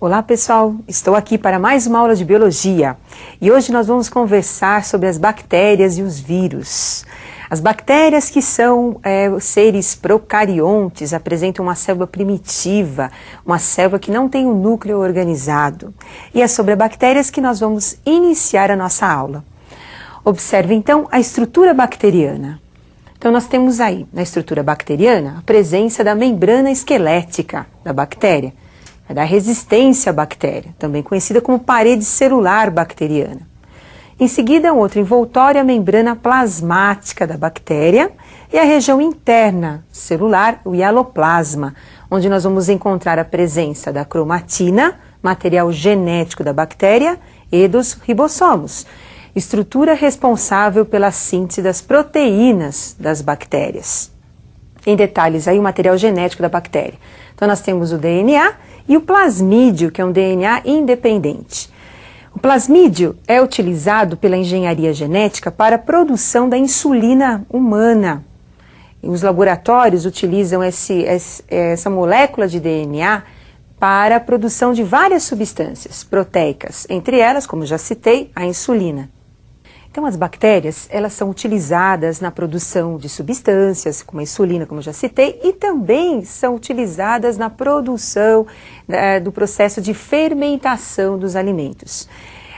Olá pessoal, estou aqui para mais uma aula de Biologia e hoje nós vamos conversar sobre as bactérias e os vírus. As bactérias, que são seres procariontes, apresentam uma célula primitiva, uma célula que não tem um núcleo organizado. E é sobre as bactérias que nós vamos iniciar a nossa aula. Observe então a estrutura bacteriana. Então nós temos aí na estrutura bacteriana a presença da membrana esquelética da bactéria. Vai dar resistência à bactéria, também conhecida como parede celular bacteriana. Em seguida, um outro envoltório, a membrana plasmática da bactéria e a região interna celular, o hialoplasma, onde nós vamos encontrar a presença da cromatina, material genético da bactéria, e dos ribossomos, estrutura responsável pela síntese das proteínas das bactérias. Em detalhes aí, o material genético da bactéria. Então nós temos o DNA e o plasmídio, que é um DNA independente. O plasmídio é utilizado pela engenharia genética para a produção da insulina humana. E os laboratórios utilizam essa molécula de DNA para a produção de várias substâncias proteicas, entre elas, como já citei, a insulina. Então as bactérias, elas são utilizadas na produção de substâncias, como a insulina, como eu já citei, e também são utilizadas na produção do processo de fermentação dos alimentos.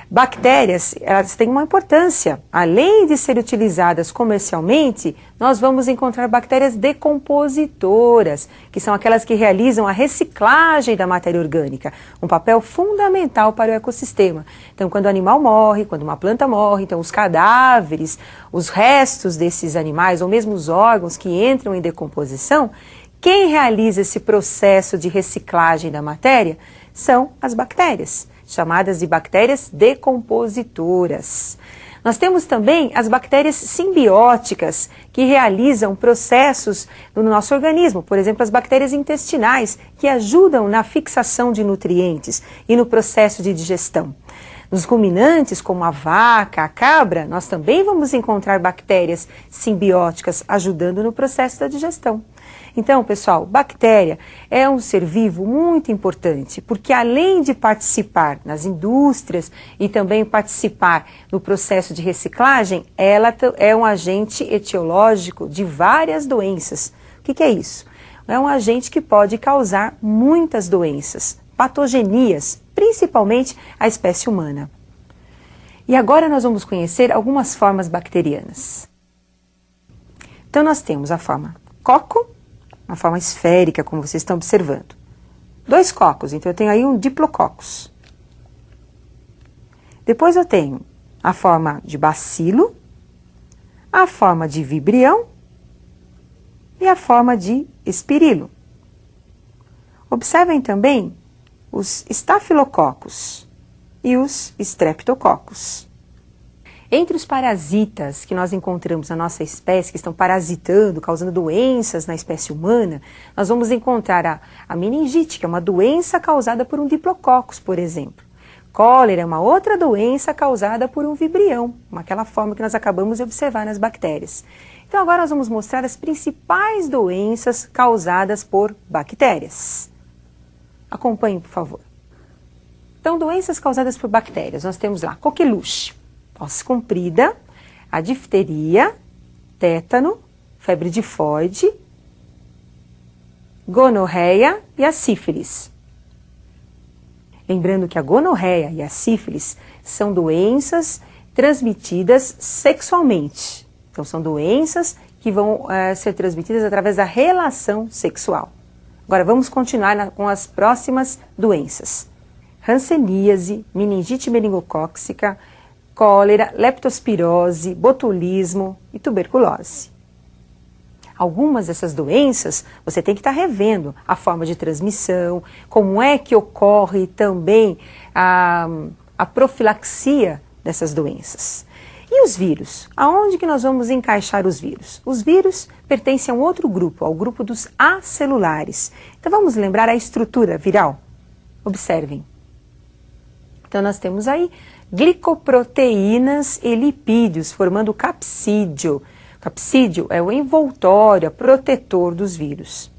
Bactérias, elas têm uma importância. Além de serem utilizadas comercialmente, nós vamos encontrar bactérias decompositoras, que são aquelas que realizam a reciclagem da matéria orgânica, um papel fundamental para o ecossistema. Então, quando o animal morre, quando uma planta morre, então os cadáveres, os restos desses animais, ou mesmo os órgãos que entram em decomposição, quem realiza esse processo de reciclagem da matéria são as bactérias, chamadas de bactérias decompositoras. Nós temos também as bactérias simbióticas, que realizam processos no nosso organismo, por exemplo, as bactérias intestinais, que ajudam na fixação de nutrientes e no processo de digestão. Nos ruminantes, como a vaca, a cabra, nós também vamos encontrar bactérias simbióticas ajudando no processo da digestão. Então, pessoal, bactéria é um ser vivo muito importante, porque além de participar nas indústrias e também participar no processo de reciclagem, ela é um agente etiológico de várias doenças. O que é isso? É um agente que pode causar muitas doenças, patogenias, principalmente a espécie humana. E agora nós vamos conhecer algumas formas bacterianas. Então nós temos a forma coco, uma forma esférica, como vocês estão observando. 2 cocos, então eu tenho aí um diplococcus. Depois eu tenho a forma de bacilo, a forma de vibrião e a forma de espirilo. Observem também os estafilococcus e os streptococcus. Entre os parasitas que nós encontramos na nossa espécie, que estão parasitando, causando doenças na espécie humana, nós vamos encontrar a meningite, que é uma doença causada por um diplococcus, por exemplo. Cólera é uma outra doença causada por um vibrião, aquela forma que nós acabamos de observar nas bactérias. Então agora nós vamos mostrar as principais doenças causadas por bactérias. Acompanhem, por favor. Então, doenças causadas por bactérias, nós temos lá coqueluche, tosse comprida, a difteria, tétano, febre tifoide, gonorreia e a sífilis. Lembrando que a gonorreia e a sífilis são doenças transmitidas sexualmente. Então, são doenças que vão ser transmitidas através da relação sexual. Agora, vamos continuar com as próximas doenças. Hanseníase, meningite meningocócica, cólera, leptospirose, botulismo e tuberculose. Algumas dessas doenças você tem que estar revendo a forma de transmissão, como é que ocorre também a profilaxia dessas doenças. E os vírus? Aonde que nós vamos encaixar os vírus? Os vírus pertencem a um outro grupo, ao grupo dos acelulares. Então vamos lembrar a estrutura viral? Observem. Então nós temos aí glicoproteínas e lipídios formando o capsídio. O capsídio é o envoltório, protetor dos vírus.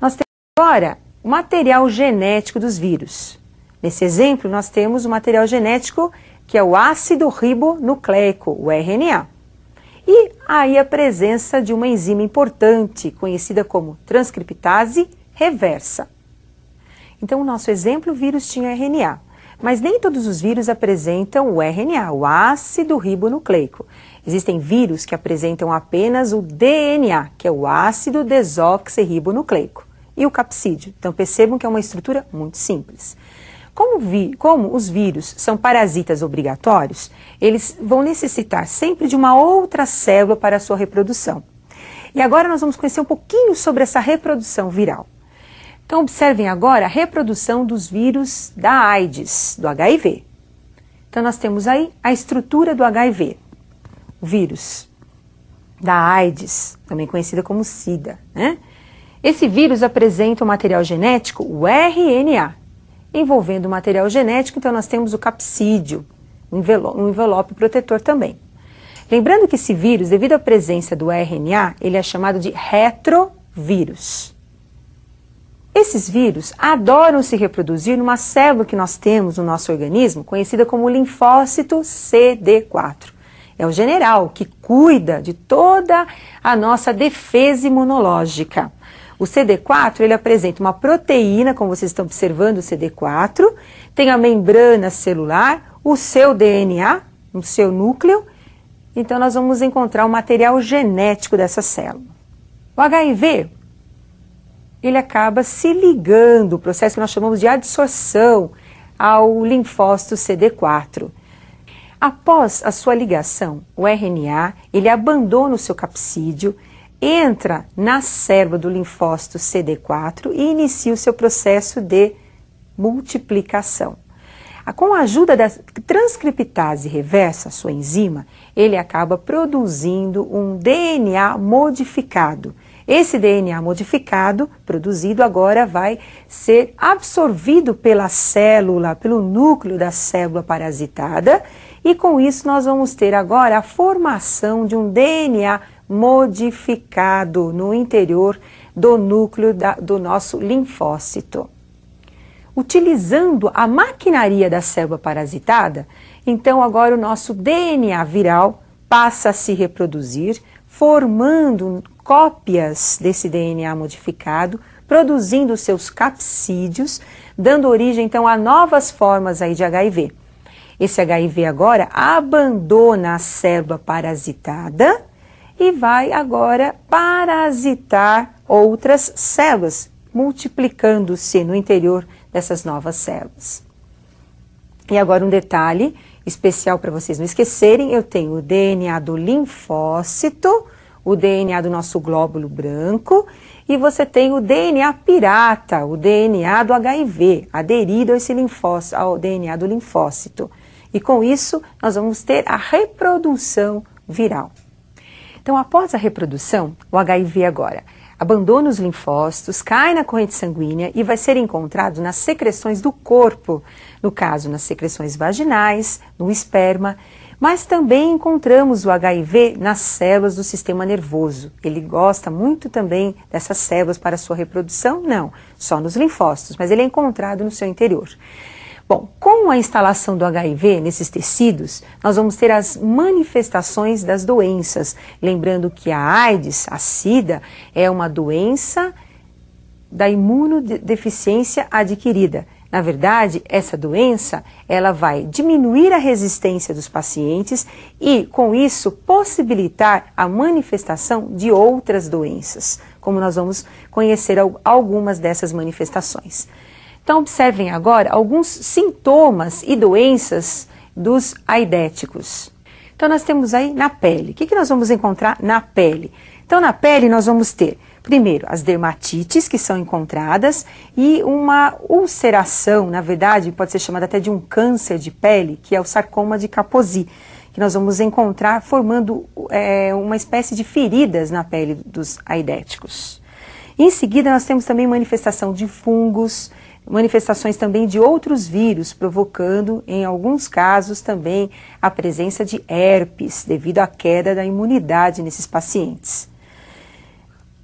Nós temos agora o material genético dos vírus. Nesse exemplo, nós temos o material genético que é o ácido ribonucleico, o RNA. E aí a presença de uma enzima importante, conhecida como transcriptase reversa. Então, o nosso exemplo, o vírus tinha RNA. Mas nem todos os vírus apresentam o RNA, o ácido ribonucleico. Existem vírus que apresentam apenas o DNA, que é o ácido desoxirribonucleico, e o capsídeo. Então percebam que é uma estrutura muito simples. Como os vírus são parasitas obrigatórios, eles vão necessitar sempre de uma outra célula para a sua reprodução. E agora nós vamos conhecer um pouquinho sobre essa reprodução viral. Então observem agora a reprodução dos vírus da AIDS, do HIV. Então nós temos aí a estrutura do HIV. O vírus da AIDS, também conhecida como SIDA, né? Esse vírus apresenta o material genético, o RNA. Envolvendo o material genético, então nós temos o capsídeo, um envelope protetor também. Lembrando que esse vírus, devido à presença do RNA, ele é chamado de retrovírus. Esses vírus adoram se reproduzir numa célula que nós temos no nosso organismo, conhecida como linfócito CD4. É o general que cuida de toda a nossa defesa imunológica. O CD4, ele apresenta uma proteína, como vocês estão observando, o CD4, tem a membrana celular, o seu DNA, o seu núcleo. Então nós vamos encontrar o material genético dessa célula. O HIV, ele acaba se ligando, o processo que nós chamamos de adsorção ao linfócito CD4. Após a sua ligação, o RNA, ele abandona o seu capsídeo, entra na célula do linfócito CD4 e inicia o seu processo de multiplicação. Com a ajuda da transcriptase reversa, sua enzima, ele acaba produzindo um DNA modificado. Esse DNA modificado, produzido agora, vai ser absorvido pela célula, pelo núcleo da célula parasitada, e com isso nós vamos ter agora a formação de um DNA modificado no interior do núcleo do nosso linfócito. Utilizando a maquinaria da célula parasitada, então agora o nosso DNA viral passa a se reproduzir, formando cópias desse DNA modificado, produzindo seus capsídeos, dando origem então a novas formas aí de HIV. Esse HIV agora abandona a célula parasitada e vai agora parasitar outras células, multiplicando-se no interior dessas novas células. E agora um detalhe especial para vocês não esquecerem, eu tenho o DNA do linfócito, o DNA do nosso glóbulo branco, e você tem o DNA pirata, o DNA do HIV, aderido a esse linfócito, ao DNA do linfócito. E com isso, nós vamos ter a reprodução viral. Então, após a reprodução, o HIV agora abandona os linfócitos, cai na corrente sanguínea e vai ser encontrado nas secreções do corpo, no caso, nas secreções vaginais, no esperma, mas também encontramos o HIV nas células do sistema nervoso. Ele gosta muito também dessas células para sua reprodução? Não, só nos linfócitos, mas ele é encontrado no seu interior. Bom, com a instalação do HIV nesses tecidos, nós vamos ter as manifestações das doenças. Lembrando que a AIDS, a SIDA, é uma doença da imunodeficiência adquirida. Na verdade, essa doença, ela vai diminuir a resistência dos pacientes e, com isso, possibilitar a manifestação de outras doenças, como nós vamos conhecer algumas dessas manifestações. Então, observem agora alguns sintomas e doenças dos aidéticos. Então, nós temos aí na pele. O que nós vamos encontrar na pele? Então, na pele nós vamos ter, primeiro, as dermatites que são encontradas e uma ulceração, na verdade, pode ser chamada até de um câncer de pele, que é o sarcoma de Kaposi, que nós vamos encontrar formando uma espécie de feridas na pele dos aidéticos. Em seguida, nós temos também manifestação de fungos, manifestações também de outros vírus, provocando, em alguns casos, também a presença de herpes, devido à queda da imunidade nesses pacientes.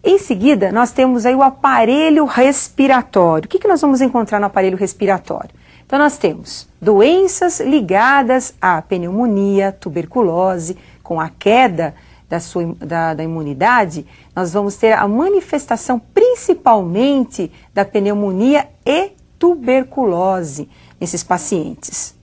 Em seguida, nós temos aí o aparelho respiratório. O que nós vamos encontrar no aparelho respiratório? Então nós temos doenças ligadas à pneumonia, tuberculose, com a queda da imunidade, nós vamos ter a manifestação principalmente da pneumonia e tuberculose nesses pacientes.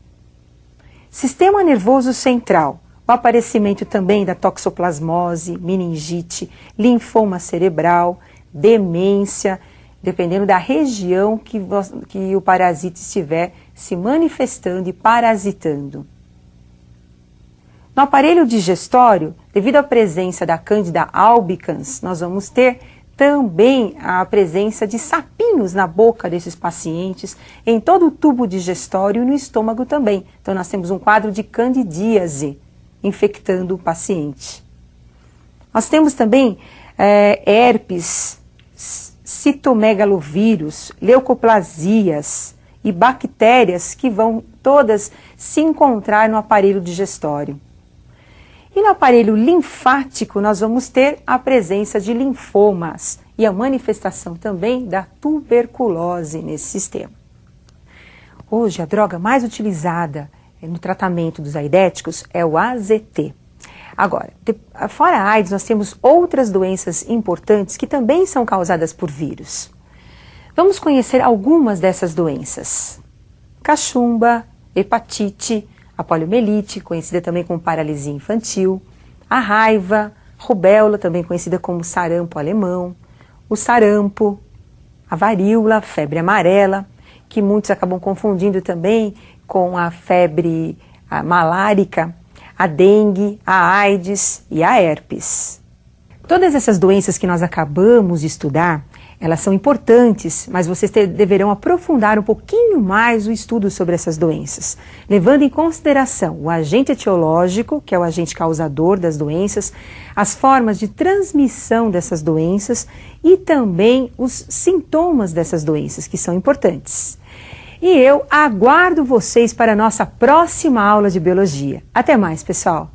Sistema nervoso central, o aparecimento também da toxoplasmose, meningite, linfoma cerebral, demência, dependendo da região que o parasita estiver se manifestando e parasitando. No aparelho digestório, devido à presença da Candida albicans, nós vamos ter também a presença de sapinhos na boca desses pacientes, em todo o tubo digestório e no estômago também. Então nós temos um quadro de candidíase infectando o paciente. Nós temos também herpes, citomegalovírus, leucoplasias e bactérias que vão todas se encontrar no aparelho digestório. E no aparelho linfático nós vamos ter a presença de linfomas e a manifestação também da tuberculose nesse sistema. Hoje a droga mais utilizada no tratamento dos aidéticos é o AZT. Agora, fora a AIDS, nós temos outras doenças importantes que também são causadas por vírus. Vamos conhecer algumas dessas doenças. Cachumba, hepatite, a poliomielite, conhecida também como paralisia infantil, a raiva, rubéola, também conhecida como sarampo alemão, o sarampo, a varíola, febre amarela, que muitos acabam confundindo também com a febre malárica, a dengue, a AIDS e a herpes. Todas essas doenças que nós acabamos de estudar, elas são importantes, mas vocês deverão aprofundar um pouquinho mais o estudo sobre essas doenças, levando em consideração o agente etiológico, que é o agente causador das doenças, as formas de transmissão dessas doenças e também os sintomas dessas doenças, que são importantes. E eu aguardo vocês para a nossa próxima aula de biologia. Até mais, pessoal!